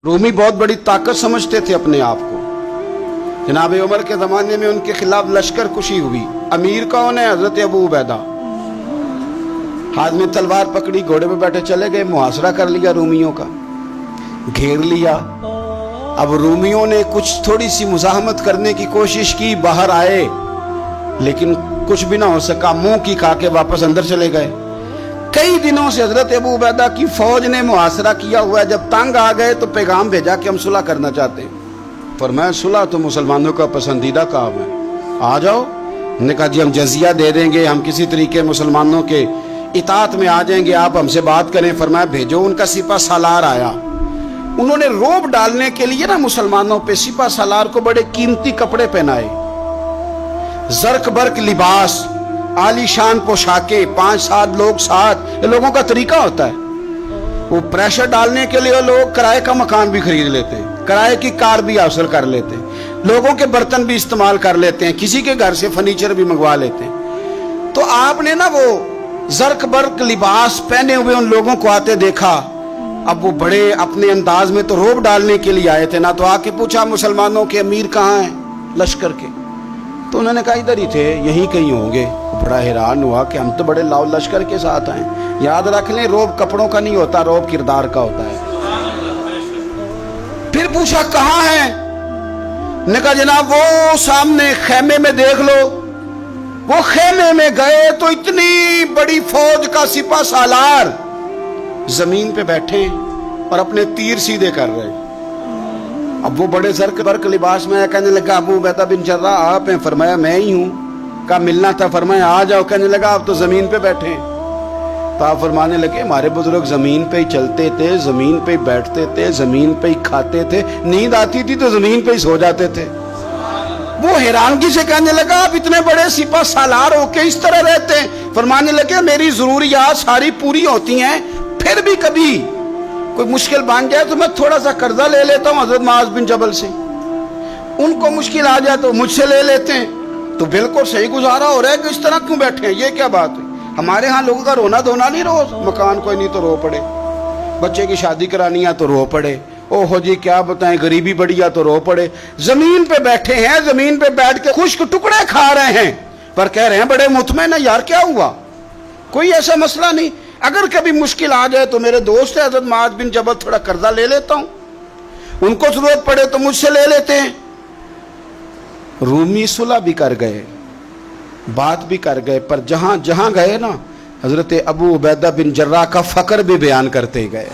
रूमी बहुत बड़ी ताकत समझते थे अपने आप को। जनाब उमर के ज़माने में उनके खिलाफ लश्कर कुशी हुई। अमीर कौन है? हज़रत अबू उबैदा। हाथ में तलवार पकड़ी, घोड़े पे बैठे चले गए, मुहासरा कर लिया रूमियों का, घेर लिया। अब रूमियों ने कुछ थोड़ी सी मुज़ाहमत करने की कोशिश की, बाहर आए, लेकिन कुछ भी ना हो सका, मुंह की खा के वापस अंदर चले गए। कई दिनों से हजरत अबू उबैदा की फौज ने मुहासरा किया हुआ है। जब तंग आ गए तो पैगाम भेजा कि हम सुलह करना चाहते हैं। फरमाया सुलह तो मुसलमानों का पसंदीदा काम है, आ जाओ। ने कहा जी हम जजिया दे देंगे, हम किसी तरीके मुसलमानों के इताअत में आ जाएंगे, आप हमसे बात करें। फरमाया भेजो। उनका सिपा सालार आया। उन्होंने रोब डालने के लिए ना मुसलमानों पे सिपा सालार को बड़े कीमती कपड़े पहनाए, जर्क बर्क लिबास, आलीशान पोशाके, 5-7 लोग साथ। ये लोगों का तरीका होता है। वो प्रेशर डालने के लिए लोग किराए का मकान भी खरीद लेते हैं, किराए की कार भी हासिल कर लेते हैं, लोगों के बर्तन भी इस्तेमाल कर लेते हैं, किसी के घर से फर्नीचर भी मंगवा लेते हैं। तो आपने ना वो जर्क बर्क लिबास पहने हुए उन लोगों को आते देखा। अब वो बड़े अपने अंदाज में तो रोब डालने के लिए आए थे ना, तो आके पूछा मुसलमानों के अमीर कहाँ हैं लश्कर के? तो उन्होंने कहा इधर ही थे, यहीं कहीं होंगे। बड़ा हैरान हुआ कि हम तो बड़े लाओ लश्कर के साथ आए। याद रख लें, रोब कपड़ों का नहीं होता, रोब किरदार का होता है। फिर पूछा कहाँ है? ने कहा जनाब वो सामने खेमे में देख लो। वो खेमे में गए तो इतनी बड़ी फौज का सिपा सालार जमीन पे बैठे और अपने तीर सीधे कर रहे। अब वो बड़े जर्क बर्क लिबास में कहने लगा अबू उबैदा बिन जर्राह आप हैं? फरमाया मैं ही हूँ। कहा मिलना था? फरमाया आ जाओ। कहने लगा आप तो जमीन पे बैठे। तो आप फरमाने लगे हमारे बुजुर्ग जमीन पे ही चलते थे, जमीन पे ही बैठते थे, जमीन पे ही खाते थे, नींद आती थी तो जमीन पे ही सो जाते थे। वो हैरानगी से कहने लगा आप इतने बड़े सिपा सालार होके इस तरह रहते हैं? फरमाने लगे मेरी जरूरियात सारी पूरी होती हैं, फिर भी कभी कोई मुश्किल बन जाए तो मैं थोड़ा सा कर्जा ले लेता हूँ हजरत मुआज बिन जबल से। उनको मुश्किल आ जाए तो मुझसे ले लेते हैं। तो बिल्कुल सही गुजारा हो रहा है कि इस तरह क्यों बैठे हैं, ये क्या बात है? हमारे यहाँ लोगों का रोना धोना नहीं, रोज मकान कोई नहीं तो रो पड़े, बच्चे की शादी करानी है तो रो पड़े, ओहो जी क्या बताएं गरीबी बढ़िया तो रो पड़े। जमीन पे बैठे हैं, जमीन पे बैठ के खुश्क टुकड़े खा रहे हैं, पर कह रहे हैं बड़े मुतमईन है। यार क्या हुआ? कोई ऐसा मसला नहीं। अगर कभी मुश्किल आ जाए तो मेरे दोस्त है हजरत मुआज बिन जबल, थोड़ा कर्जा ले लेता हूं, उनको जरूरत पड़े तो मुझसे ले लेते हैं। रूमी सुलह भी कर गए, बात भी कर गए, पर जहां जहां गए ना हजरत अबू उबैदा बिन जर्राह का फकर भी बयान करते गए।